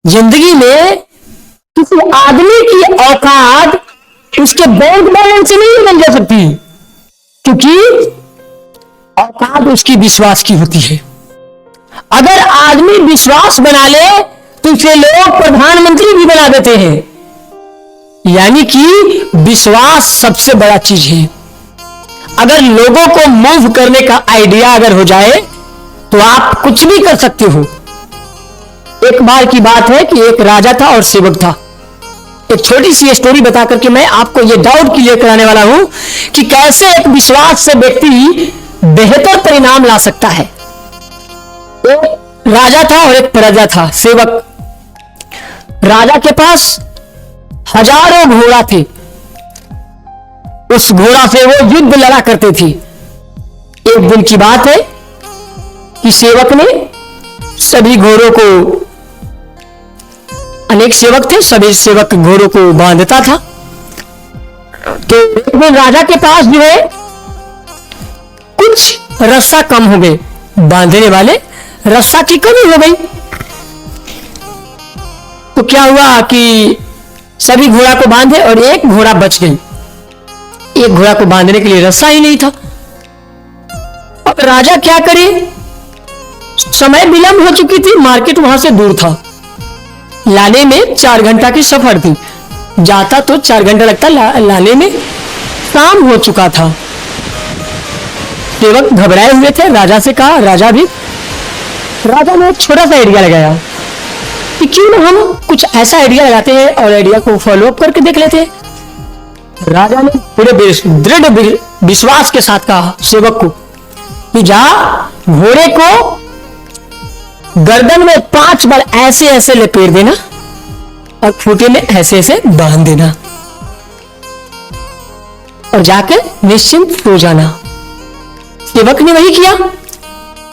जिंदगी में किसी आदमी की औकात उसके बैंक बैलेंस से नहीं बन जा सकती, क्योंकि औकात उसकी विश्वास की होती है। अगर आदमी विश्वास बना ले तो इसे लोग प्रधानमंत्री भी बना देते हैं। यानी कि विश्वास सबसे बड़ा चीज है। अगर लोगों को मूव करने का आइडिया अगर हो जाए तो आप कुछ भी कर सकते हो। एक बार की बात है कि एक राजा था और सेवक था। एक छोटी सी स्टोरी बता करके मैं आपको यह डाउट क्लियर कराने वाला हूं कि कैसे एक विश्वास से व्यक्ति बेहतर परिणाम ला सकता है। एक राजा था और एक प्रजा था, सेवक। राजा के पास हजारों घोड़ा थे। उस घोड़ा से वो युद्ध लड़ा करते थे। एक दिन की बात है कि सेवक ने सभी घोड़ों को, अनेक सेवक थे, सभी सेवक घोड़ों को बांधता था। तो एक दिन राजा के पास जो है कुछ रस्सा कम हो गए, बांधने वाले रस्सा की कमी हो गई। तो क्या हुआ कि सभी घोड़ा को बांधे और एक घोड़ा बच गई। एक घोड़ा को बांधने के लिए रस्सा ही नहीं था। अब राजा क्या करे, समय विलंब हो चुकी थी, मार्केट वहां से दूर था, लाने में 4 घंटा की सफर थी। जाता तो 4 घंटा लगता, लाने में शाम हो चुका था। सेवक घबराए हुए थे, राजा से कहा, राजा ने एक छोटा सा आइडिया लगाया कि क्यों ना हम कुछ ऐसा आइडिया लगाते हैं और आइडिया को फॉलो अप करके देख लेते हैं। राजा ने पूरे दृढ़ विश्वास के साथ कहा सेवक को कि जा घोड़े को गर्दन में 5 बार ऐसे ऐसे लपेट देना और खूंटे में ऐसे ऐसे बांध देना और जाकर निश्चिंत सो जाना। सेवक ने वही किया।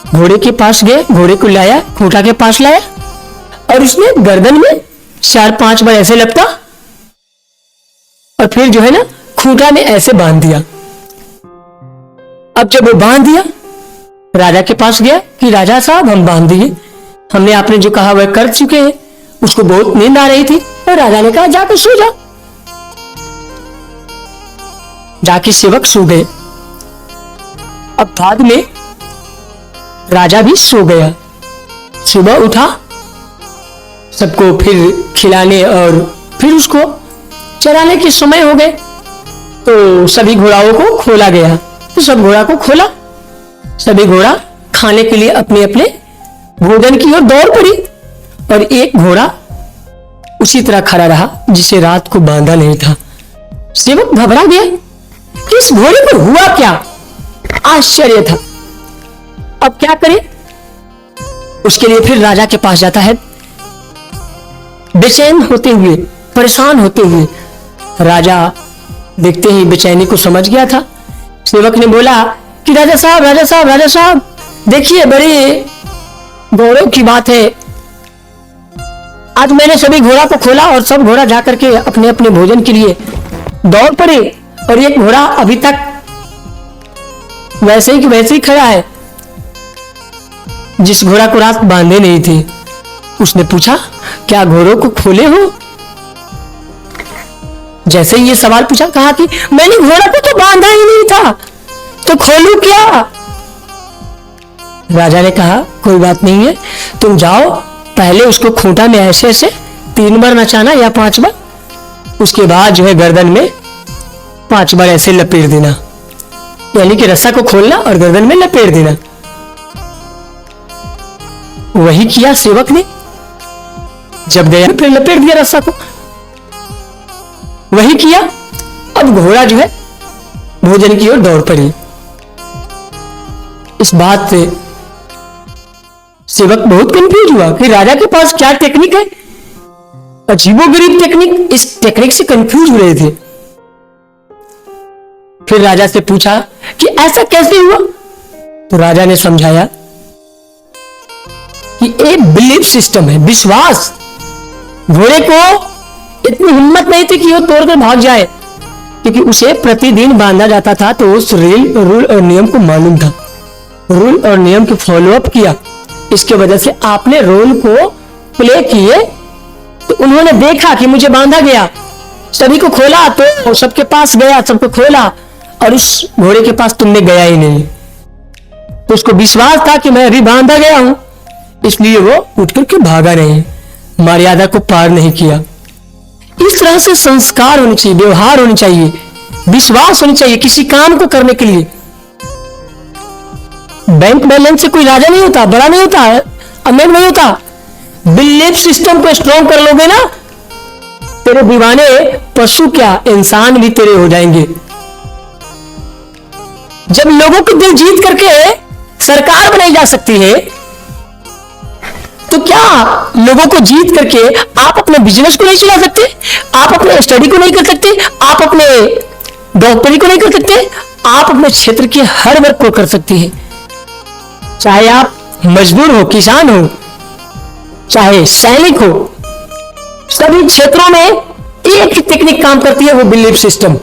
घोड़े के पास गए, घोड़े को लाया, खूंटा के पास लाया और उसने गर्दन में 4-5 बार ऐसे लपटा और फिर जो है ना खूंटा में ऐसे बांध दिया। अब जब वो बांध दिया, राजा के पास गया कि राजा साहब हम बांध दिए, हमने आपने जो कहा वह कर चुके हैं। उसको बहुत नींद आ रही थी और राजा ने कहा जाकर सो जा। जाके सेवक सो गए। अब बाद में राजा भी सो गया। सुबह उठा, सबको फिर खिलाने और फिर उसको चराने के समय हो गए। तो सभी घोड़ाओं को खोला गया। तो सब घोड़ा को खोला, सभी घोड़ा खाने के लिए अपने अपने भोजन की ओर दौड़ पड़ी और एक घोड़ा उसी तरह खड़ा रहा जिसे रात को बांधा नहीं था। सेवक घबरा गया कि इस घोड़े को हुआ क्या, आश्चर्य था। अब क्या करे, उसके लिए फिर राजा के पास जाता है, बेचैन होते हुए, परेशान होते हुए। राजा देखते ही बेचैनी को समझ गया था। सेवक ने बोला कि राजा साहब देखिए, बड़ी गौरव की बात है, आज मैंने सभी घोड़ा को खोला और सब घोड़ा जाकर के अपने अपने भोजन के लिए दौड़ पड़े और एक घोड़ा अभी तक वैसे ही खड़ा है जिस घोड़ा को रात बांधे नहीं थे। उसने पूछा क्या घोड़ों को खोले हो? जैसे ही ये सवाल पूछा, कहा कि मैंने घोड़ा को तो बांधा ही नहीं था, तो खोलूं क्या? राजा ने कहा कोई बात नहीं है, तुम जाओ, पहले उसको खूंटा में ऐसे ऐसे 3 बार नचाना या 5 बार, उसके बाद जो है गर्दन में 5 बार ऐसे लपेट देना, यानी कि रस्सा को खोलना और गर्दन में लपेट देना। वही किया सेवक ने। जब गया फिर लपेट दिया रस्सा को, वही किया। अब घोड़ा जो है भोजन की ओर दौड़ पड़ी। इस बात से सेवक बहुत कंफ्यूज हुआ कि राजा के पास क्या टेक्निक है, अजीबोगरीब टेक्निक। इस टेक्निक से कंफ्यूज हो रहे थे। फिर राजा से पूछा कि ऐसा कैसे हुआ? तो राजा ने समझाया कि एक बिलीफ सिस्टम है, विश्वास। घोड़े को इतनी हिम्मत नहीं थी कि वो तोड़कर भाग जाए, क्योंकि उसे प्रतिदिन बांधा जाता था, तो उस रूल और नियम को मालूम था, रूल और नियम को फॉलो अप किया। इसके वजह से आपने रोल को प्ले किए तो उन्होंने देखा कि मुझे बांधा गया, सभी को खोला तो सबके पास गया, सबको खोला और उस घोड़े के पास तुमने गया ही नहीं। तो उसको विश्वास था कि मैं अभी बांधा गया हूं, इसलिए वो उठ करके भागा नहीं, मर्यादा को पार नहीं किया। इस तरह से संस्कार होने चाहिए, व्यवहार होने चाहिए, विश्वास होनी चाहिए किसी काम को करने के लिए। बैंक बैलेंस से कोई राजा नहीं होता, बड़ा नहीं होता, अमीर नहीं होता। बिलीफ सिस्टम को स्ट्रॉन्ग कर लोगे ना, तेरे दीवाने पशु क्या इंसान भी तेरे हो जाएंगे। जब लोगों के दिल जीत करके सरकार बनाई जा सकती है, तो क्या लोगों को जीत करके आप अपने बिजनेस को नहीं चला सकते? आप अपने स्टडी को नहीं कर सकते? आप अपने डॉक्टरी को नहीं कर सकते? आप अपने क्षेत्र के हर वर्ग को कर सकते हैं। चाहे आप मजदूर हो, किसान हो, चाहे सैनिक हो, सभी क्षेत्रों में एक ही टेक्निक काम करती है, वो belief system.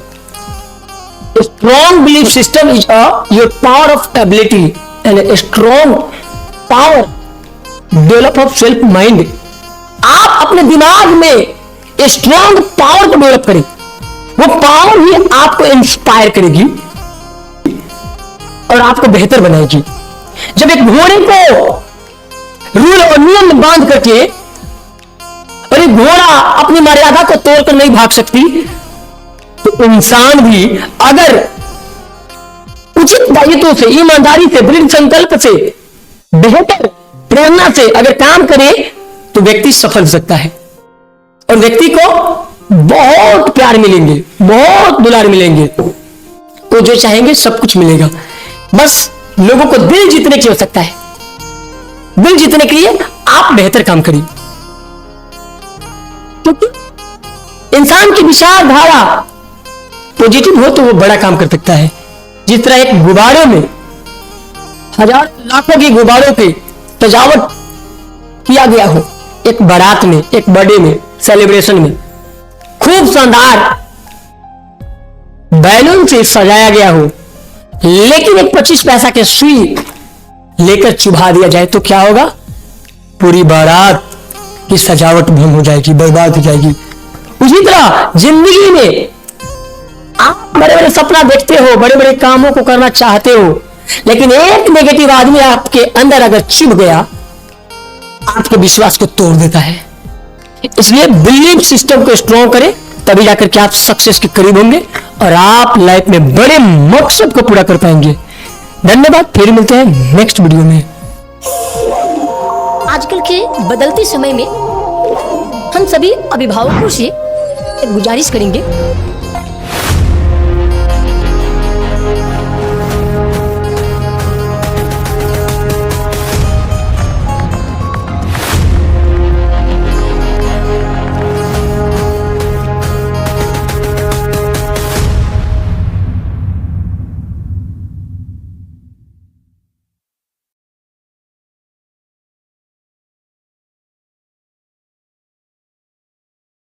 Strong belief system is your power of ability and strong power develop of self mind. आप अपने दिमाग में स्ट्रॉन्ग पावर को डेवलप करें, वो पावर ही आपको इंस्पायर करेगी और आपको बेहतर बनाएगी। जब एक घोड़े को रूल और नियम में बांध करके, और एक घोड़ा अपनी मर्यादा को तोड़कर नहीं भाग सकती, तो इंसान भी अगर उचित दायित्व से, ईमानदारी से, दृढ़ संकल्प से, बेहतर प्रेरणा से अगर काम करे, तो व्यक्ति सफल हो सकता है और व्यक्ति को बहुत प्यार मिलेंगे, बहुत दुलार मिलेंगे, तो जो चाहेंगे सब कुछ मिलेगा। बस लोगों को दिल जीतने की आवश्यकता है। दिल जीतने के लिए आप बेहतर काम करिए, क्योंकि इंसान की विचारधारा पॉजिटिव हो तो वो बड़ा काम कर सकता है। जिस तरह एक गुब्बारे में हजार लाखों के गुब्बारों की सजावट किया गया हो, एक बारात में, एक बर्थडे में, सेलिब्रेशन में खूब शानदार बैलून से सजाया गया हो, लेकिन एक 25 पैसा के सुई लेकर चुभा दिया जाए तो क्या होगा? पूरी बारात की सजावट भंग हो जाएगी, बर्बाद हो जाएगी। उसी तरह जिंदगी में आप बड़े बड़े सपना देखते हो, बड़े बड़े कामों को करना चाहते हो, लेकिन एक नेगेटिव आदमी आपके अंदर अगर चुभ गया, आपके विश्वास को तोड़ देता है। इसलिए बिलीफ सिस्टम को स्ट्रॉन्ग करें, तभी जाकर के आप सक्सेस के करीब होंगे और आप लाइफ में बड़े मकसद को पूरा कर पाएंगे। धन्यवाद, फिर मिलते हैं नेक्स्ट वीडियो में। आजकल के बदलते समय में हम सभी अभिभावकों से एक गुजारिश करेंगे